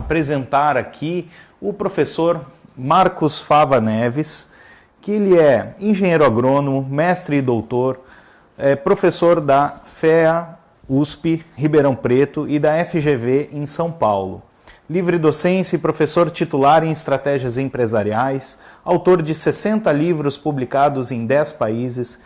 apresentar aqui o professor Marcos Fava Neves, que ele é engenheiro agrônomo, mestre e doutor, professor da FEA USP Ribeirão Preto e da FGV em São Paulo. Livre docência e professor titular em estratégias empresariais, autor de 60 livros publicados em 10 países,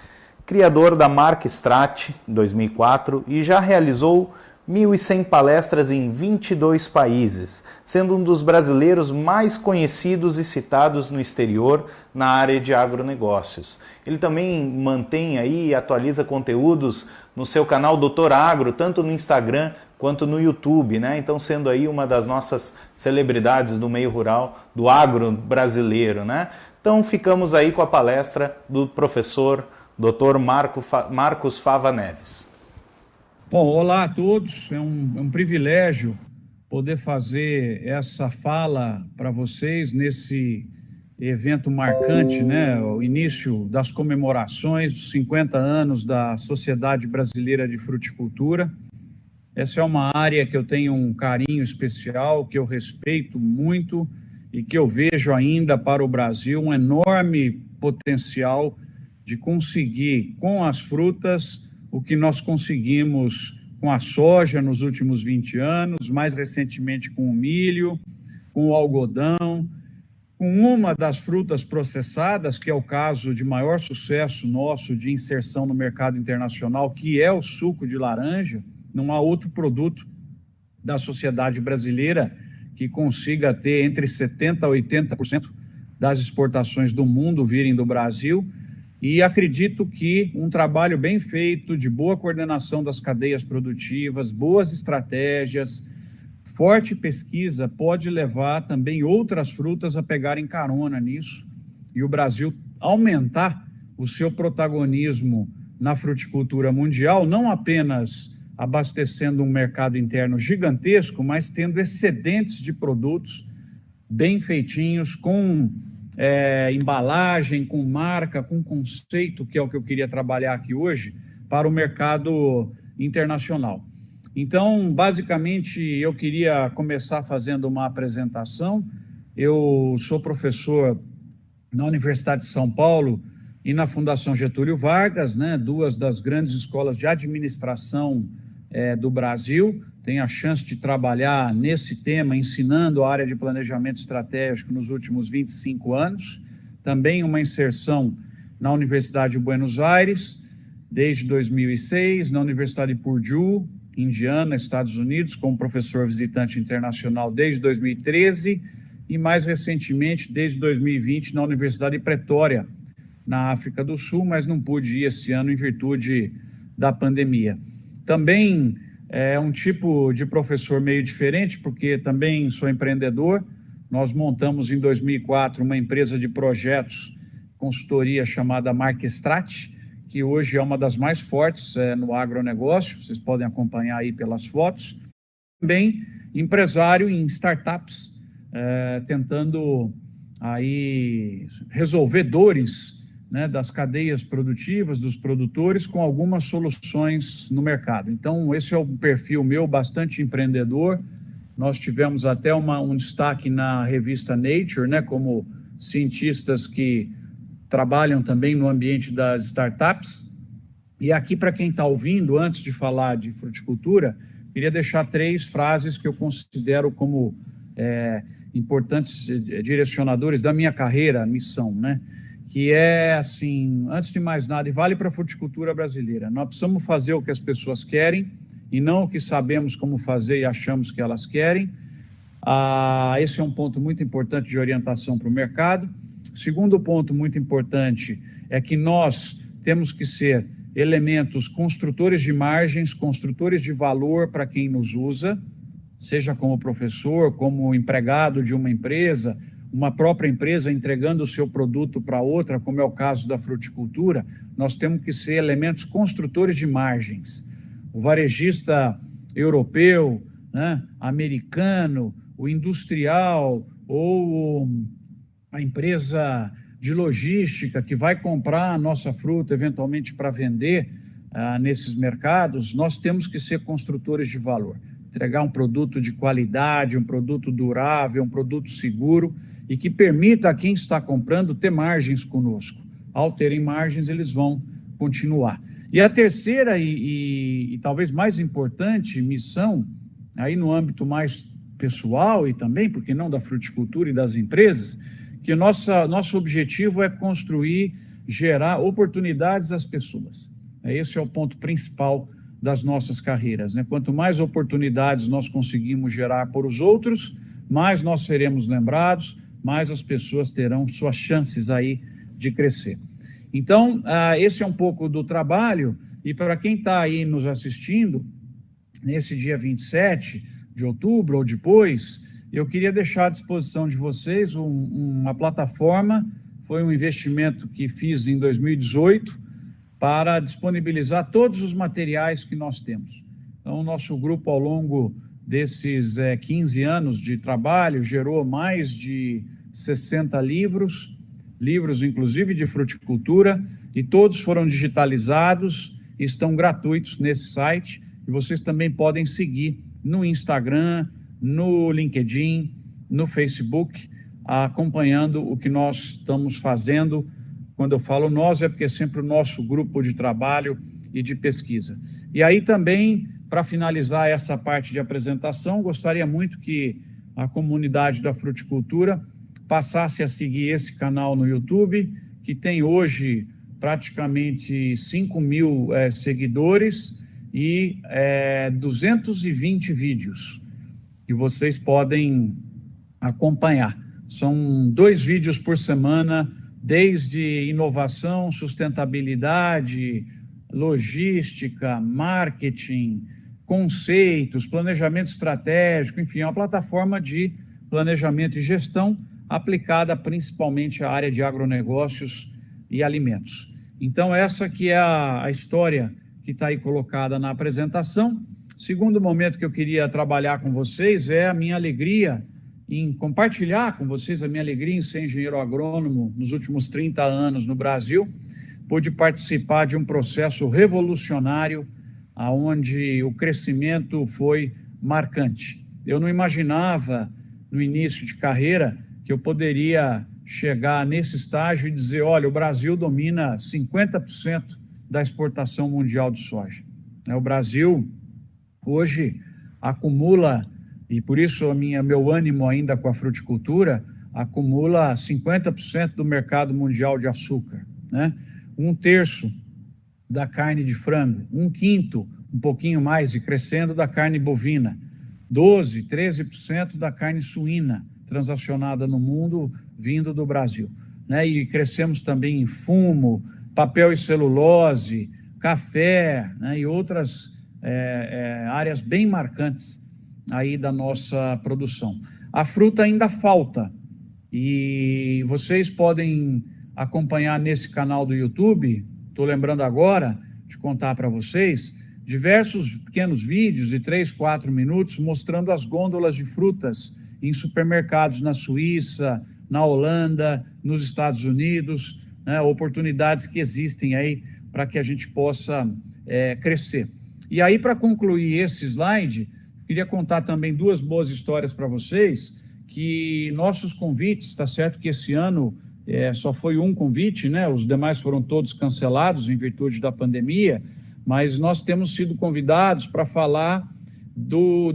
criador da marca Strat, 2004, e já realizou 1.100 palestras em 22 países, sendo um dos brasileiros mais conhecidos e citados no exterior na área de agronegócios. Ele também mantém aí e atualiza conteúdos no seu canal Doutor Agro, tanto no Instagram quanto no YouTube, né? Então sendo aí uma das nossas celebridades do meio rural, do agro brasileiro, né? Então ficamos aí com a palestra do professor Dr. Marcos Fava Neves. Bom, olá a todos, é um privilégio poder fazer essa fala para vocês nesse evento marcante, né? O início das comemorações dos 50 anos da Sociedade Brasileira de Fruticultura. Essa é uma área que eu tenho um carinho especial, que eu respeito muito e que eu vejo ainda para o Brasil um enorme potencial de conseguir com as frutas o que nós conseguimos com a soja nos últimos 20 anos, mais recentemente com o milho, com o algodão, com uma das frutas processadas, que é o caso de maior sucesso nosso de inserção no mercado internacional, que é o suco de laranja. Não há outro produto da sociedade brasileira que consiga ter entre 70% a 80% das exportações do mundo virem do Brasil. E acredito que um trabalho bem feito, de boa coordenação das cadeias produtivas, boas estratégias, forte pesquisa pode levar também outras frutas a pegarem carona nisso e o Brasil aumentar o seu protagonismo na fruticultura mundial, não apenas abastecendo um mercado interno gigantesco, mas tendo excedentes de produtos bem feitinhos, com embalagem, com marca, com conceito, que é o que eu queria trabalhar aqui hoje, para o mercado internacional. Então, basicamente, eu queria começar fazendo uma apresentação. Eu sou professor na Universidade de São Paulo e na Fundação Getúlio Vargas, né, duas das grandes escolas de administração do Brasil. Tenho a chance de trabalhar nesse tema, ensinando a área de planejamento estratégico nos últimos 25 anos. Também uma inserção na Universidade de Buenos Aires, desde 2006, na Universidade de Purdue, Indiana, Estados Unidos, como professor visitante internacional desde 2013 e, mais recentemente, desde 2020, na Universidade de Pretória, na África do Sul, mas não pude ir esse ano em virtude da pandemia. Também é um tipo de professor meio diferente, porque também sou empreendedor. Nós montamos em 2004 uma empresa de projetos, consultoria chamada Marca Strat, que hoje é uma das mais fortes no agronegócio, vocês podem acompanhar aí pelas fotos. Também empresário em startups, tentando aí resolver dores, né, das cadeias produtivas, dos produtores, com algumas soluções no mercado. Então, esse é um perfil meu bastante empreendedor. Nós tivemos até um destaque na revista Nature, né, como cientistas que trabalham também no ambiente das startups. E aqui, para quem está ouvindo, antes de falar de fruticultura, queria deixar 3 frases que eu considero como importantes direcionadores da minha carreira, missão, né? Que é, assim, antes de mais nada, e vale para a fruticultura brasileira, nós precisamos fazer o que as pessoas querem e não o que sabemos como fazer e achamos que elas querem. Esse é um ponto muito importante de orientação para o mercado. Segundo ponto muito importante é que nós temos que ser elementos construtores de margens, construtores de valor para quem nos usa, seja como professor, como empregado de uma empresa, uma própria empresa entregando o seu produto para outra, como é o caso da fruticultura. Nós temos que ser elementos construtores de margens. O varejista europeu, né, americano, o industrial ou a empresa de logística que vai comprar a nossa fruta eventualmente para vender nesses mercados, nós temos que ser construtores de valor. entregar um produto de qualidade, um produto durável, um produto seguro e que permita a quem está comprando ter margens conosco. Ao terem margens, eles vão continuar. E a terceira e talvez mais importante missão, aí no âmbito mais pessoal e também, porque não da fruticultura e das empresas, que nosso objetivo é construir, gerar oportunidades às pessoas. Esse é o ponto principal das nossas carreiras, né? Quanto mais oportunidades nós conseguimos gerar por os outros, mais nós seremos lembrados, mais as pessoas terão suas chances aí de crescer. Então, esse é um pouco do trabalho, e para quem está aí nos assistindo, nesse dia 27 de outubro ou depois, eu queria deixar à disposição de vocês uma plataforma, foi um investimento que fiz em 2018, para disponibilizar todos os materiais que nós temos. Então, o nosso grupo, ao longo desses 15 anos de trabalho, gerou mais de 60 livros inclusive de fruticultura, e todos foram digitalizados e estão gratuitos nesse site, e vocês também podem seguir no Instagram, no LinkedIn, no Facebook, acompanhando o que nós estamos fazendo. Quando eu falo nós, é porque é sempre o nosso grupo de trabalho e de pesquisa. E aí também, para finalizar essa parte de apresentação, gostaria muito que a comunidade da fruticultura passasse a seguir esse canal no YouTube, que tem hoje praticamente 5.000 seguidores e 220 vídeos que vocês podem acompanhar. São 2 vídeos por semana, desde inovação, sustentabilidade, logística, marketing, conceitos, planejamento estratégico, enfim, é uma plataforma de planejamento e gestão aplicada principalmente à área de agronegócios e alimentos. Então, essa que é a história que está aí colocada na apresentação. Segundo momento que eu queria trabalhar com vocês é a minha alegria em compartilhar com vocês a minha alegria em ser engenheiro agrônomo nos últimos 30 anos no Brasil. Pude participar de um processo revolucionário onde o crescimento foi marcante. Eu não imaginava, no início de carreira, que eu poderia chegar nesse estágio e dizer, olha, o Brasil domina 50% da exportação mundial de soja. O Brasil hoje acumula, e por isso meu ânimo ainda com a fruticultura, acumula 50% do mercado mundial de açúcar, né? 1/3 da carne de frango, 1/5, um pouquinho mais, e crescendo, da carne bovina, 12%, 13% da carne suína transacionada no mundo vindo do Brasil, né? E crescemos também em fumo, papel e celulose, café, né? E outras áreas bem marcantes aí da nossa produção. A fruta ainda falta, e vocês podem acompanhar nesse canal do YouTube, estou lembrando agora de contar para vocês, diversos pequenos vídeos de 3, 4 minutos mostrando as gôndolas de frutas em supermercados na Suíça, na Holanda, nos Estados Unidos, né, oportunidades que existem aí para que a gente possa crescer. E aí, para concluir esse slide, queria contar também 2 boas histórias para vocês, que nossos convites, está certo que esse ano só foi um convite, né? Os demais foram todos cancelados em virtude da pandemia, mas nós temos sido convidados para falar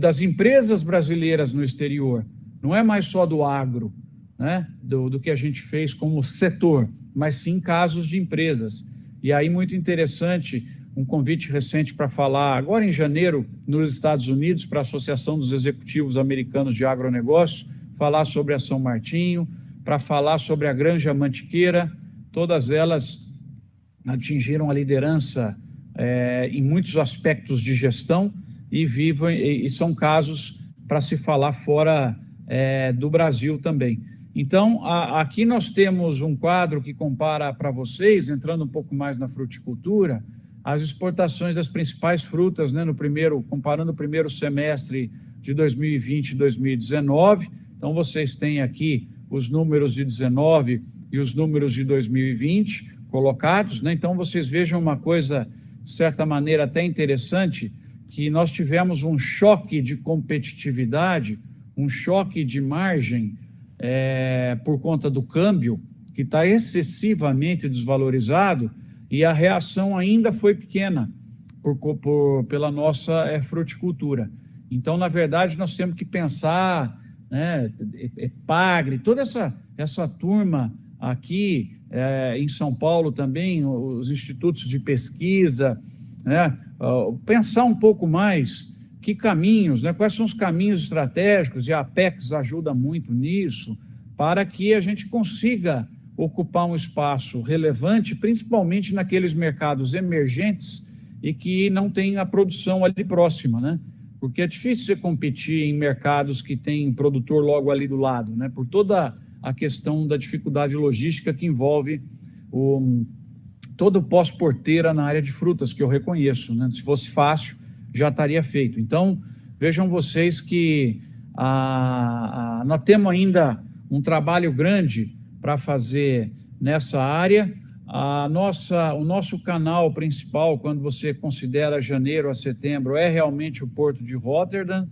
das empresas brasileiras no exterior. Não é mais só do agro, né? do que a gente fez como setor, mas sim casos de empresas. E aí, muito interessante, um convite recente para falar, agora em janeiro, nos Estados Unidos, para a Associação dos Executivos Americanos de Agronegócio, falar sobre a São Martinho, para falar sobre a Granja Mantiqueira. Todas elas atingiram a liderança em muitos aspectos de gestão e são casos para se falar fora do Brasil também. Então, aqui nós temos um quadro que compara para vocês, entrando um pouco mais na fruticultura, as exportações das principais frutas, né, comparando o primeiro semestre de 2020 e 2019. Então, vocês têm aqui os números de 19 e os números de 2020 colocados, né? Então, vocês vejam uma coisa, de certa maneira, até interessante, que nós tivemos um choque de competitividade, um choque de margem por conta do câmbio, que está excessivamente desvalorizado, e a reação ainda foi pequena pela nossa fruticultura. Então, na verdade, nós temos que pensar, né, Epagre, toda essa turma aqui em São Paulo também, os institutos de pesquisa, né, pensar um pouco mais que caminhos, né, quais são os caminhos estratégicos, e a Apex ajuda muito nisso, para que a gente consiga ocupar um espaço relevante, principalmente naqueles mercados emergentes e que não tem a produção ali próxima, né? Porque é difícil você competir em mercados que tem produtor logo ali do lado, né? Por toda a questão da dificuldade logística que envolve todo o pós-porteira na área de frutas, que eu reconheço, né? Se fosse fácil, já estaria feito. Então, vejam vocês que nós temos ainda um trabalho grande para fazer nessa área. O nosso canal principal, quando você considera janeiro a setembro, é realmente o Porto de Rotterdam,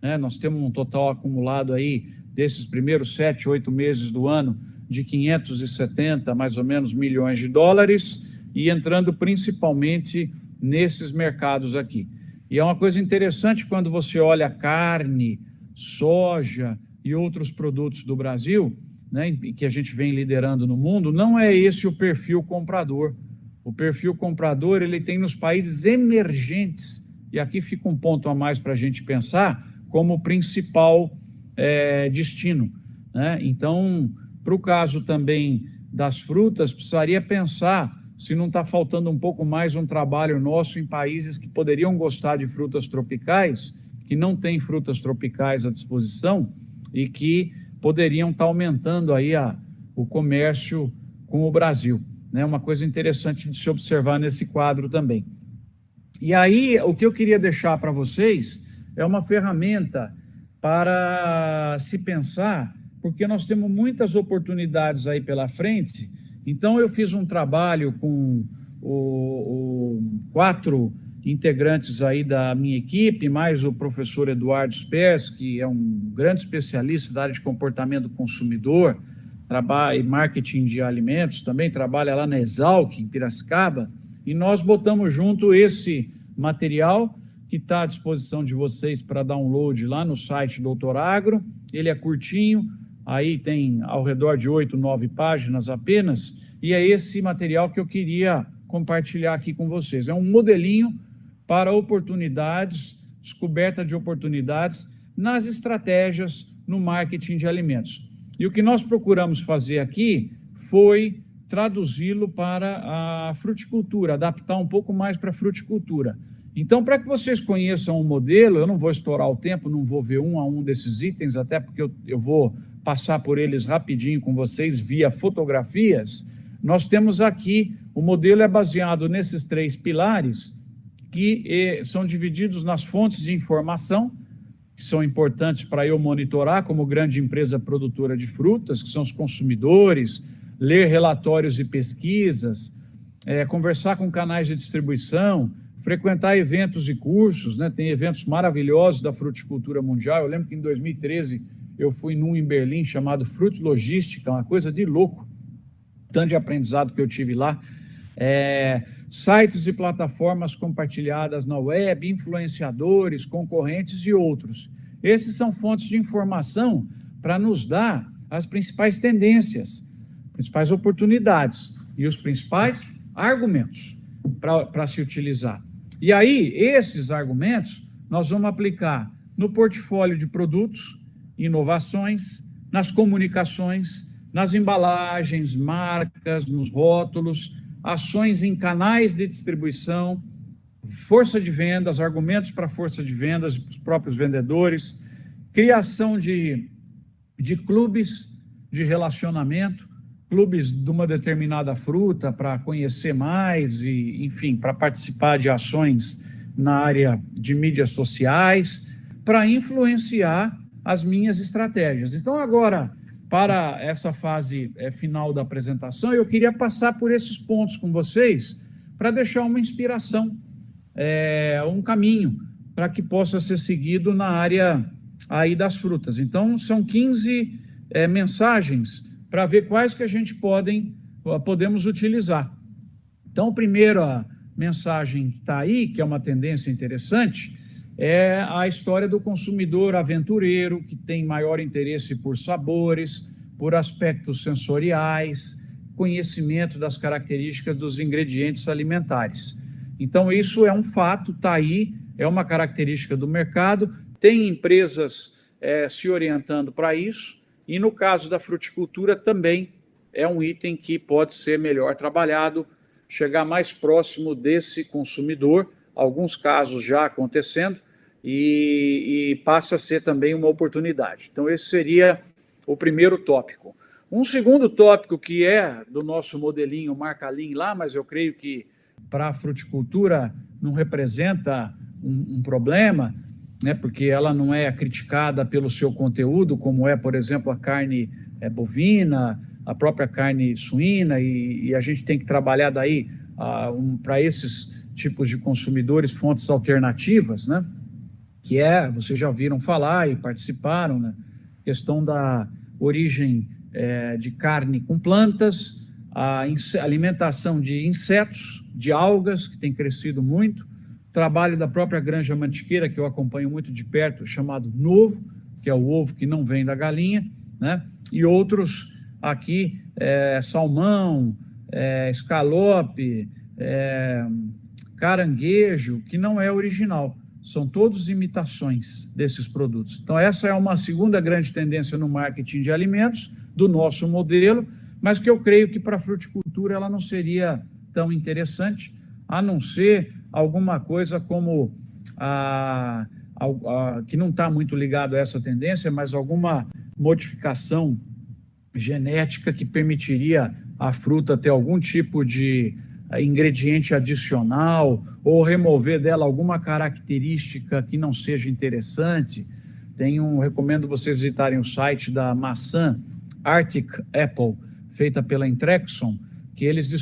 né? Nós temos um total acumulado aí, desses primeiros 7, 8 meses do ano, de 570, mais ou menos, milhões de dólares, e entrando principalmente nesses mercados aqui. E é uma coisa interessante quando você olha carne, soja e outros produtos do Brasil, né, que a gente vem liderando no mundo, não é esse o perfil comprador. O perfil comprador ele tem nos países emergentes, e aqui fica um ponto a mais para a gente pensar, como principal destino, né? Então, para o caso também das frutas, precisaria pensar se não está faltando um pouco mais um trabalho nosso em países que poderiam gostar de frutas tropicais, que não têm frutas tropicais à disposição e que poderiam estar aumentando aí o comércio com o Brasil, né? Uma coisa interessante de se observar nesse quadro também. E aí, o que eu queria deixar para vocês é uma ferramenta para se pensar, porque nós temos muitas oportunidades aí pela frente. Então, eu fiz um trabalho com 4 integrantes aí da minha equipe, mais o professor Eduardo Spers, que é um grande especialista da área de comportamento do consumidor, trabalha em marketing de alimentos, também trabalha lá na Exalc, em Piracicaba, e nós botamos junto esse material que está à disposição de vocês para download lá no site Doutor Agro. Ele é curtinho, aí tem ao redor de 8, 9 páginas apenas, e é esse material que eu queria compartilhar aqui com vocês. É um modelinho para oportunidades, descoberta de oportunidades nas estratégias no marketing de alimentos. E o que nós procuramos fazer aqui foi traduzi-lo para a fruticultura, adaptar um pouco mais para a fruticultura. Então, para que vocês conheçam o modelo, eu não vou estourar o tempo, não vou ver um a um desses itens, até porque eu vou passar por eles rapidinho com vocês via fotografias. Nós temos aqui, o modelo é baseado nesses 3 pilares, que são divididos nas fontes de informação, que são importantes para eu monitorar como grande empresa produtora de frutas, que são os consumidores, ler relatórios e pesquisas, conversar com canais de distribuição, frequentar eventos e cursos, né? Tem eventos maravilhosos da fruticultura mundial. Eu lembro que em 2013 eu fui num em Berlim chamado Fruit Logística, uma coisa de louco, tanto de aprendizado que eu tive lá. Sites e plataformas compartilhadas na web, influenciadores, concorrentes e outros. Esses são fontes de informação para nos dar as principais tendências, principais oportunidades e os principais argumentos para se utilizar. E aí, esses argumentos, nós vamos aplicar no portfólio de produtos, inovações, nas comunicações, nas embalagens, marcas, nos rótulos, ações em canais de distribuição, força de vendas, argumentos para força de vendas para os próprios vendedores, criação de clubes de relacionamento, clubes de uma determinada fruta para conhecer mais e, enfim, para participar de ações na área de mídias sociais, para influenciar as minhas estratégias. Então, agora, para essa fase final da apresentação, eu queria passar por esses pontos com vocês para deixar uma inspiração, um caminho para que possa ser seguido na área aí das frutas. Então, são 15 mensagens para ver quais que a gente podemos utilizar. Então, a primeira mensagem que está aí, que é uma tendência interessante, é a história do consumidor aventureiro, que tem maior interesse por sabores, por aspectos sensoriais, conhecimento das características dos ingredientes alimentares. Então, isso é um fato, está aí, é uma característica do mercado, tem empresas se orientando para isso, e no caso da fruticultura também é um item que pode ser melhor trabalhado, chegar mais próximo desse consumidor, alguns casos já acontecendo, e passa a ser também uma oportunidade. Então, esse seria o primeiro tópico. Um segundo tópico que é do nosso modelinho Marcalim lá, mas eu creio que para a fruticultura não representa um problema, né, porque ela não é criticada pelo seu conteúdo, como é, por exemplo, a carne bovina, a própria carne suína, e a gente tem que trabalhar daí para esses tipos de consumidores fontes alternativas, né, que vocês já ouviram falar e participaram, né, questão da origem de carne com plantas, a alimentação de insetos, de algas, que tem crescido muito, trabalho da própria Granja Mantiqueira, que eu acompanho muito de perto, chamado Novo, que é o ovo que não vem da galinha, né? E outros aqui, salmão, escalope, caranguejo, que não é original, são todos imitações desses produtos. Então, essa é uma segunda grande tendência no marketing de alimentos, do nosso modelo, mas que eu creio que para a fruticultura ela não seria tão interessante, a não ser alguma coisa como que não está muito ligado a essa tendência, mas alguma modificação genética que permitiria a fruta ter algum tipo de ingrediente adicional ou remover dela alguma característica que não seja interessante. Recomendo vocês visitarem o site da maçã Arctic Apple, feita pela Intrexon, que eles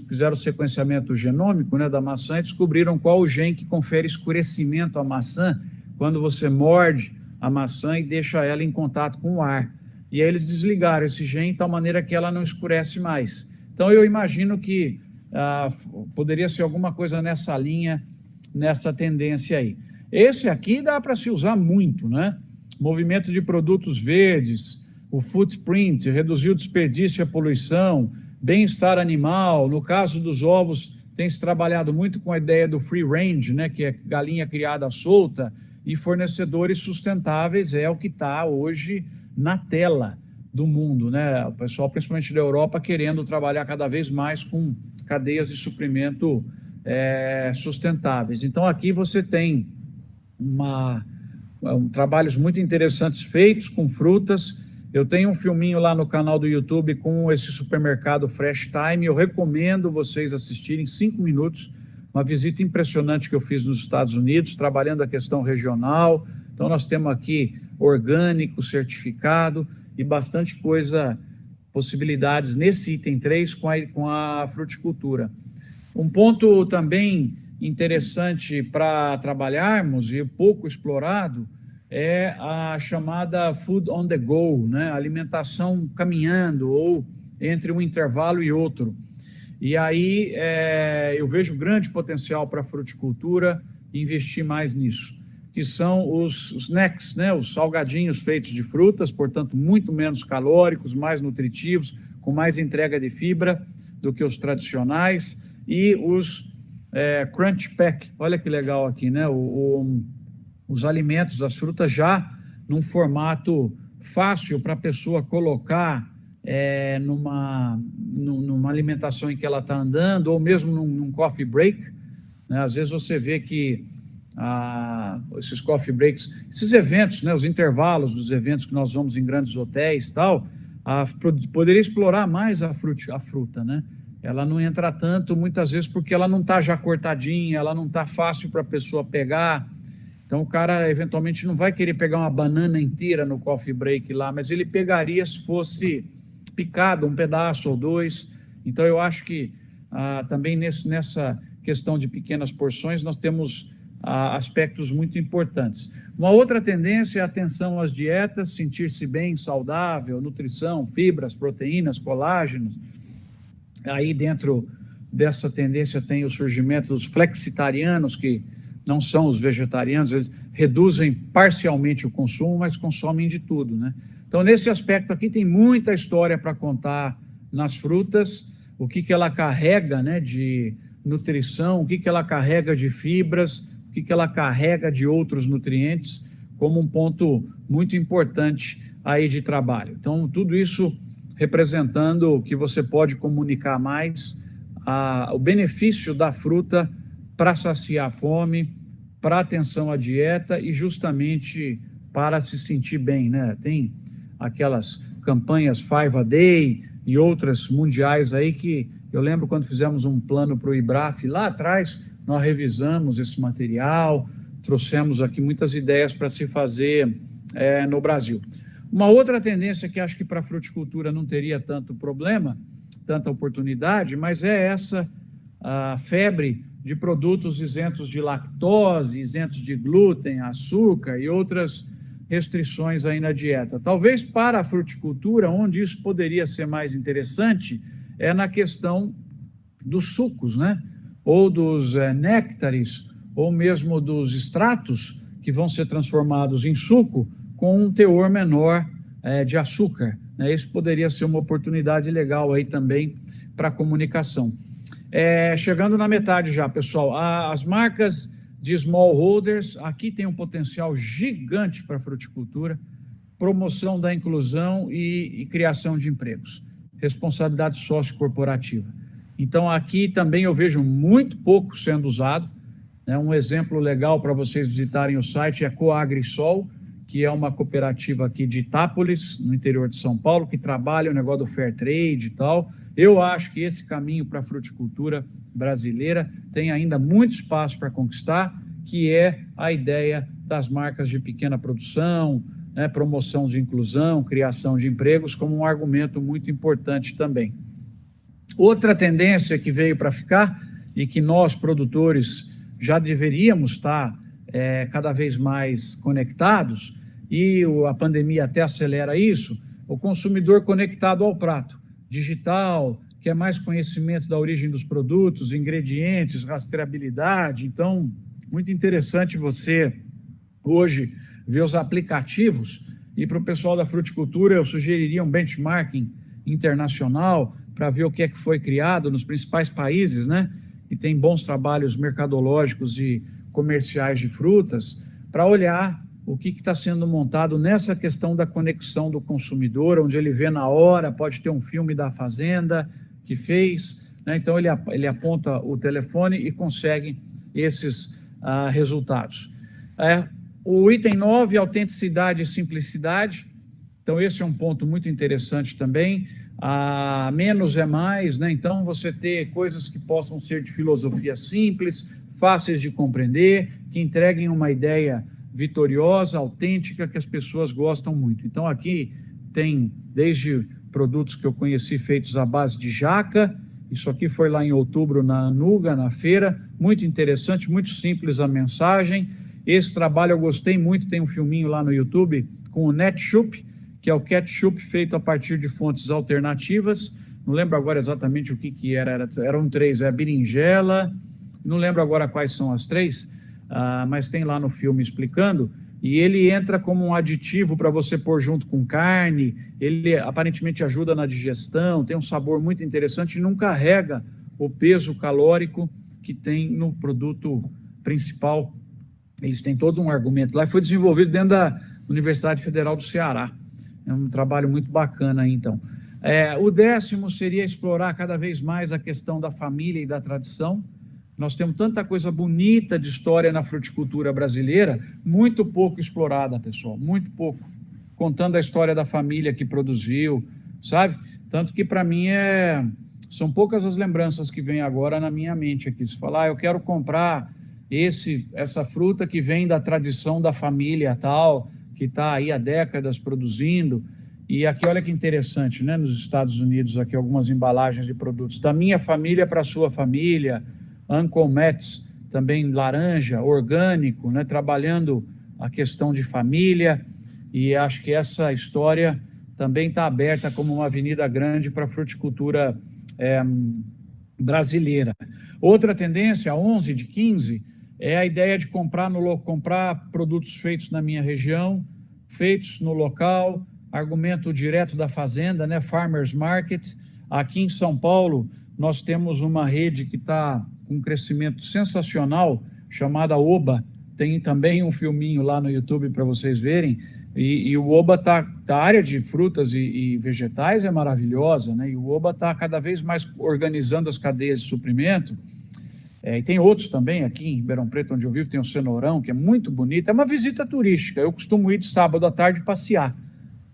fizeram o sequenciamento genômico, né, da maçã e descobriram qual o gene que confere escurecimento à maçã quando você morde a maçã e deixa ela em contato com o ar. E aí eles desligaram esse gene de tal maneira que ela não escurece mais. Então eu imagino que poderia ser alguma coisa nessa linha, nessa tendência aí. Esse aqui dá para se usar muito, né? Movimento de produtos verdes, o footprint, reduzir o desperdício e a poluição, bem-estar animal. No caso dos ovos, tem se trabalhado muito com a ideia do free range, né, que é galinha criada solta, e fornecedores sustentáveis é o que está hoje na tela do mundo, né? O pessoal, principalmente da Europa, querendo trabalhar cada vez mais com cadeias de suprimento sustentáveis. Então, aqui você tem trabalhos muito interessantes feitos com frutas. Eu tenho um filminho lá no canal do YouTube com esse supermercado Fresh Time. Eu recomendo vocês assistirem, 5 minutos, uma visita impressionante que eu fiz nos Estados Unidos, trabalhando a questão regional. Então, nós temos aqui orgânico, certificado e bastante coisa, possibilidades nesse item 3 com a fruticultura. Um ponto também interessante para trabalharmos e pouco explorado é a chamada food on the go, né? Alimentação caminhando ou entre um intervalo e outro. E aí eu vejo grande potencial para a fruticultura investir mais nisso, que são os snacks, né? Os salgadinhos feitos de frutas, portanto, muito menos calóricos, mais nutritivos, com mais entrega de fibra do que os tradicionais, e os crunch pack, olha que legal aqui, né? Os alimentos, as frutas já num formato fácil para a pessoa colocar numa alimentação em que ela está andando, ou mesmo num coffee break, né? Às vezes você vê que esses coffee breaks, esses eventos, né, os intervalos dos eventos que nós vamos em grandes hotéis e tal, poderia explorar mais a fruta, né? Ela não entra tanto, muitas vezes, porque ela não está já cortadinha, ela não está fácil para a pessoa pegar. Então, o cara, eventualmente, não vai querer pegar uma banana inteira no coffee break lá, mas ele pegaria se fosse picado, um pedaço ou dois. Então, eu acho que também nessa questão de pequenas porções, nós temos aspectos muito importantes. Uma outra tendência é a atenção às dietas, sentir-se bem, saudável, nutrição, fibras, proteínas, colágenos. Aí dentro dessa tendência tem o surgimento dos flexitarianos, que não são os vegetarianos, eles reduzem parcialmente o consumo, mas consomem de tudo, né? Então, nesse aspecto aqui, tem muita história para contar nas frutas, o que ela carrega, né, de nutrição, o que ela carrega de fibras, o que ela carrega de outros nutrientes, como um ponto muito importante aí de trabalho. Então, tudo isso representando que você pode comunicar mais o benefício da fruta para saciar a fome, para atenção à dieta e justamente para se sentir bem, né? Tem aquelas campanhas 5 a Day e outras mundiais aí que eu lembro quando fizemos um plano para o IBRAF lá atrás, nós revisamos esse material, trouxemos aqui muitas ideias para se fazer no Brasil. Uma outra tendência que acho que para a fruticultura não teria tanto problema, tanta oportunidade, mas é essa a febre de produtos isentos de lactose, isentos de glúten, açúcar e outras restrições aí na dieta. Talvez para a fruticultura, onde isso poderia ser mais interessante, é na questão dos sucos, né? Ou dos néctares, ou mesmo dos extratos, que vão ser transformados em suco com um teor menor de açúcar, né? Isso poderia ser uma oportunidade legal aí também para a comunicação. Chegando na metade já, pessoal, as marcas de smallholders, aqui tem um potencial gigante para a fruticultura, promoção da inclusão e criação de empregos, responsabilidade sociocorporativa. Então, aqui também eu vejo muito pouco sendo usado, né? Um exemplo legal para vocês visitarem o site é a Coagrisol, que é uma cooperativa aqui de Itápolis, no interior de São Paulo, que trabalha o negócio do fair trade e tal. Eu acho que esse caminho para a fruticultura brasileira tem ainda muito espaço para conquistar, que é a ideia das marcas de pequena produção, né, promoção de inclusão, criação de empregos, como um argumento muito importante também. Outra tendência que veio para ficar e que nós, produtores, já deveríamos estar cada vez mais conectados, e a pandemia até acelera isso, o consumidor conectado ao prato, digital, quer mais conhecimento da origem dos produtos, ingredientes, rastreabilidade. Então, muito interessante você hoje ver os aplicativos, e para o pessoal da fruticultura eu sugeriria um benchmarking internacional para ver o que é que foi criado nos principais países, né? E tem bons trabalhos mercadológicos e comerciais de frutas, para olhar o que está sendo montado nessa questão da conexão do consumidor, onde ele vê na hora, pode ter um filme da fazenda que fez, né? Então ele aponta o telefone e consegue esses resultados. O item 9, autenticidade e simplicidade. Então esse é um ponto muito interessante também. Menos é mais, né? Então você ter coisas que possam ser de filosofia simples, fáceis de compreender, que entreguem uma ideia vitoriosa, autêntica, que as pessoas gostam muito. Então aqui tem desde produtos que eu conheci feitos à base de jaca, isso aqui foi lá em outubro na Anuga, na feira, muito interessante, muito simples a mensagem. Esse trabalho eu gostei muito, tem um filminho lá no YouTube com o Netshoop, que é o ketchup feito a partir de fontes alternativas. Não lembro agora exatamente o que era, eram 3, berinjela, não lembro agora quais são as 3, mas tem lá no filme explicando, e ele entra como um aditivo para você pôr junto com carne, ele aparentemente ajuda na digestão, tem um sabor muito interessante e não carrega o peso calórico que tem no produto principal. Eles têm todo um argumento lá, e foi desenvolvido dentro da Universidade Federal do Ceará. É um trabalho muito bacana aí, então. O 10º seria explorar cada vez mais a questão da família e da tradição. Nós temos tanta coisa bonita de história na fruticultura brasileira, muito pouco explorada, pessoal, muito pouco. Contando a história da família que produziu, sabe? Tanto que, para mim, são poucas as lembranças que vêm agora na minha mente aqui. Se falar, eu quero comprar essa fruta que vem da tradição da família tal, que está aí há décadas produzindo. E aqui, olha que interessante, né? Nos Estados Unidos, aqui algumas embalagens de produtos. Da minha família para a sua família, Uncle Matt's, também laranja, orgânico, né? Trabalhando a questão de família, e acho que essa história também está aberta como uma avenida grande para a fruticultura brasileira. Outra tendência, a 11 de 15, é a ideia de comprar produtos feitos na minha região, feitos no local, argumento direto da fazenda, né? Farmers Market. Aqui em São Paulo, nós temos uma rede que está com um crescimento sensacional, chamada Oba. Tem também um filminho lá no YouTube para vocês verem. E o Oba a área de frutas e vegetais é maravilhosa, né? E o Oba está cada vez mais organizando as cadeias de suprimento. E tem outros também aqui em Ribeirão Preto, onde eu vivo, tem o Cenourão, que é muito bonito. É uma visita turística. Eu costumo ir de sábado à tarde passear,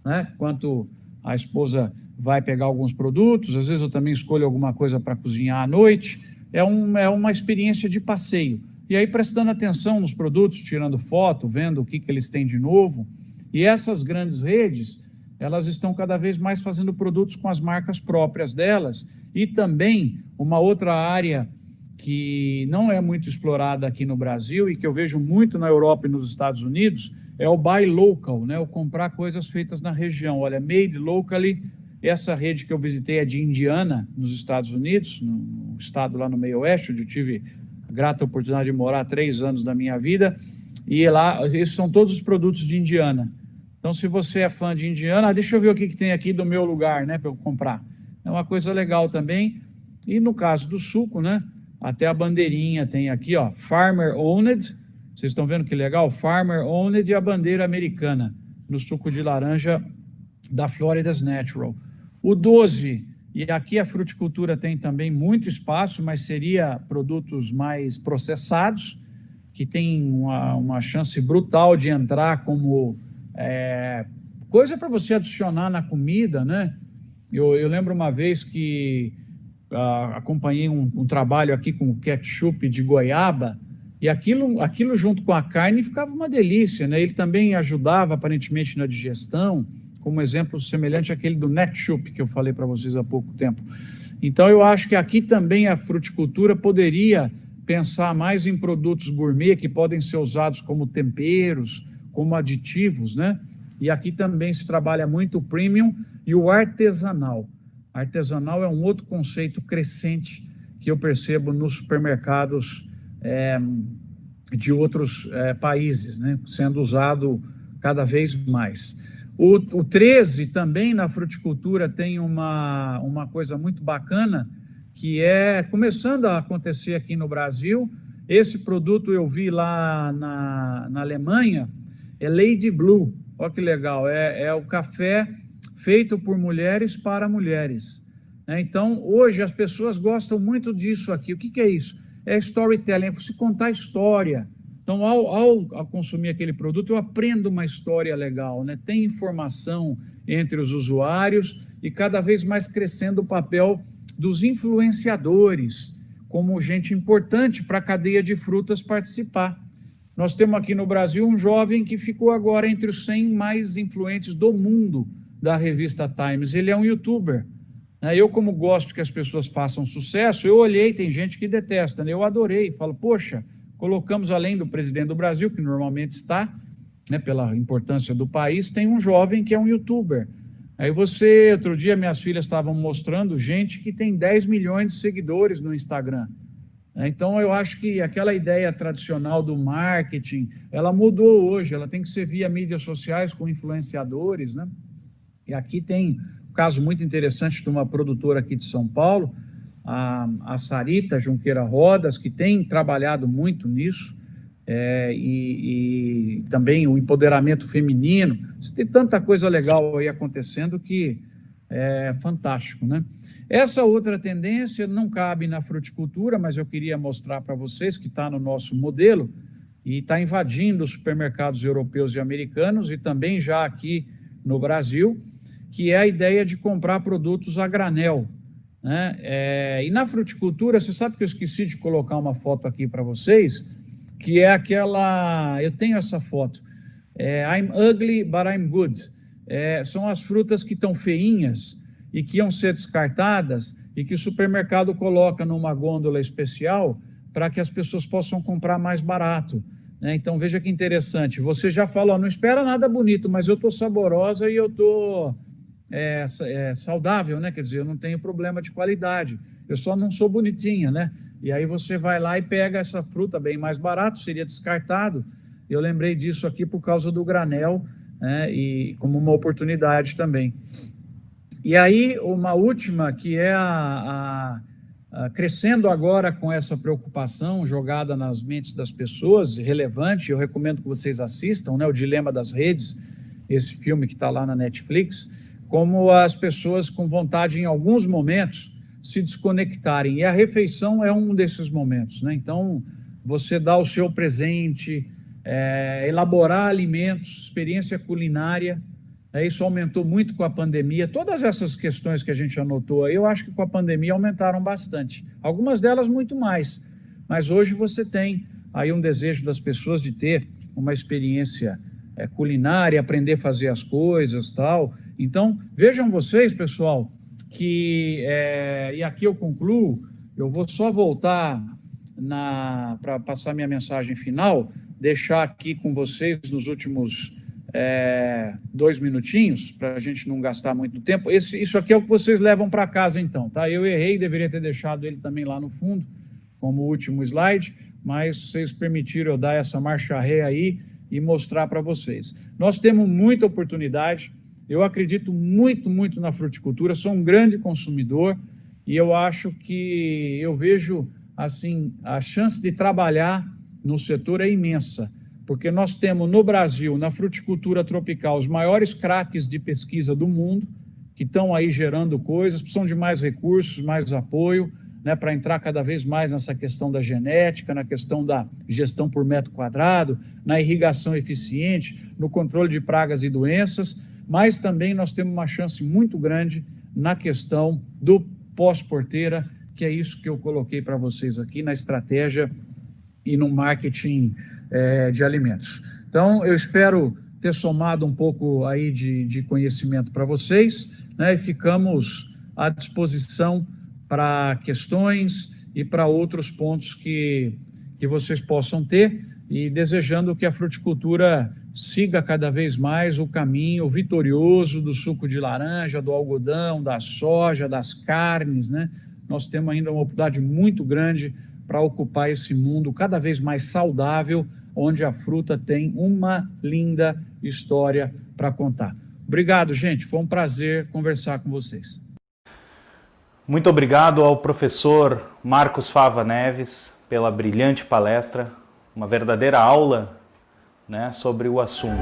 né? Enquanto a esposa vai pegar alguns produtos, às vezes eu também escolho alguma coisa para cozinhar à noite. É uma experiência de passeio. E aí prestando atenção nos produtos, tirando foto, vendo o que eles têm de novo. E essas grandes redes, elas estão cada vez mais fazendo produtos com as marcas próprias delas. E também uma outra área que não é muito explorada aqui no Brasil e que eu vejo muito na Europa e nos Estados Unidos é o buy local, né? O comprar coisas feitas na região. Olha, made locally, essa rede que eu visitei é de Indiana, nos Estados Unidos, no estado lá no meio oeste, onde eu tive a grata oportunidade de morar 3 anos da minha vida. E lá, esses são todos os produtos de Indiana. Então, se você é fã de Indiana, deixa eu ver o que tem aqui do meu lugar, né, para eu comprar. É uma coisa legal também. E no caso do suco, né, até a bandeirinha tem aqui, ó, Farmer Owned. Vocês estão vendo que legal? Farmer Owned e a bandeira americana no suco de laranja da Florida's Natural. O 12, e aqui a fruticultura tem também muito espaço, mas seria produtos mais processados, que tem uma chance brutal de entrar como coisa para você adicionar na comida, né? Eu lembro uma vez que acompanhei um trabalho aqui com ketchup de goiaba, e aquilo junto com a carne ficava uma delícia, né? Ele também ajudava aparentemente na digestão, como exemplo semelhante àquele do Netshoop que eu falei para vocês há pouco tempo. Então eu acho que aqui também a fruticultura poderia pensar mais em produtos gourmet que podem ser usados como temperos, como aditivos, né? E aqui também se trabalha muito o premium e o artesanal. Artesanal é um outro conceito crescente que eu percebo nos supermercados de outros países, né? Sendo usado cada vez mais. O 13 também na fruticultura tem uma coisa muito bacana, que é começando a acontecer aqui no Brasil. Esse produto eu vi lá na Alemanha, é Lady Blue. Olha que legal, é o café feito por mulheres para mulheres. Então, hoje as pessoas gostam muito disso aqui. O que é isso? É storytelling, é você contar história. Então, ao consumir aquele produto, eu aprendo uma história legal, né? Tem informação entre os usuários e cada vez mais crescendo o papel dos influenciadores, como gente importante para a cadeia de frutas participar. Nós temos aqui no Brasil um jovem que ficou agora entre os 100 mais influentes do mundo da revista Times. Ele é um youtuber. Eu, como gosto que as pessoas façam sucesso, eu olhei, tem gente que detesta, né? Eu adorei, falo, poxa, colocamos além do presidente do Brasil, que normalmente está, né, pela importância do país, tem um jovem que é um youtuber. Aí outro dia minhas filhas estavam mostrando gente que tem 10 milhões de seguidores no Instagram. Então eu acho que aquela ideia tradicional do marketing, ela mudou hoje, ela tem que ser via mídias sociais com influenciadores, né? E aqui tem um caso muito interessante de uma produtora aqui de São Paulo, a Sarita Junqueira Rodas, que tem trabalhado muito nisso, e também o empoderamento feminino. Você tem tanta coisa legal aí acontecendo que é fantástico, né? Essa outra tendência não cabe na fruticultura, mas eu queria mostrar para vocês que está no nosso modelo e está invadindo os supermercados europeus e americanos e também já aqui no Brasil, que é a ideia de comprar produtos a granel, né? E na fruticultura, você sabe que eu esqueci de colocar uma foto aqui para vocês, que é aquela... Eu tenho essa foto. I'm ugly, but I'm good. São as frutas que estão feinhas e que iam ser descartadas e que o supermercado coloca numa gôndola especial para que as pessoas possam comprar mais barato, né? Então, veja que interessante. Você já falou, não espera nada bonito, mas eu estou saborosa e eu estou saudável, né? Quer dizer, eu não tenho problema de qualidade. Eu só não sou bonitinha, né? E aí você vai lá e pega essa fruta bem mais barato, seria descartado. Eu lembrei disso aqui por causa do granel, né? E como uma oportunidade também. E aí, uma última, que é crescendo agora com essa preocupação jogada nas mentes das pessoas, relevante, eu recomendo que vocês assistam, né, O Dilema das Redes, esse filme que está lá na Netflix, como as pessoas com vontade, em alguns momentos, se desconectarem. E a refeição é um desses momentos, né? Então, você dá o seu presente, elaborar alimentos, experiência culinária, isso aumentou muito com a pandemia. Todas essas questões que a gente anotou aí, eu acho que com a pandemia aumentaram bastante. Algumas delas muito mais. Mas hoje você tem aí um desejo das pessoas de ter uma experiência culinária, aprender a fazer as coisas, tal. Então, vejam vocês, pessoal, que, e aqui eu concluo, eu vou só voltar para passar minha mensagem final, deixar aqui com vocês nos últimos 2 minutinhos, para a gente não gastar muito tempo. Isso aqui é o que vocês levam para casa, então, tá? Eu errei, deveria ter deixado ele também lá no fundo, como último slide, mas vocês permitiram eu dar essa marcha ré aí e mostrar para vocês. Nós temos muita oportunidade, eu acredito muito, muito na fruticultura, sou um grande consumidor e eu acho que eu vejo, assim, a chance de trabalhar no setor é imensa, porque nós temos no Brasil, na fruticultura tropical, os maiores craques de pesquisa do mundo, que estão aí gerando coisas, precisam de mais recursos, mais apoio, né, para entrar cada vez mais nessa questão da genética, na questão da gestão por metro quadrado, na irrigação eficiente, no controle de pragas e doenças, mas também nós temos uma chance muito grande na questão do pós-porteira, que é isso que eu coloquei para vocês aqui na estratégia e no marketing de alimentos. Então, eu espero ter somado um pouco aí de conhecimento para vocês, né, e ficamos à disposição para questões e para outros pontos que vocês possam ter, e desejando que a fruticultura siga cada vez mais o caminho vitorioso do suco de laranja, do algodão, da soja, das carnes, né? Nós temos ainda uma oportunidade muito grande para ocupar esse mundo cada vez mais saudável, onde a fruta tem uma linda história para contar. Obrigado, gente. Foi um prazer conversar com vocês. Muito obrigado ao professor Marcos Fava Neves pela brilhante palestra, uma verdadeira aula, né, sobre o assunto.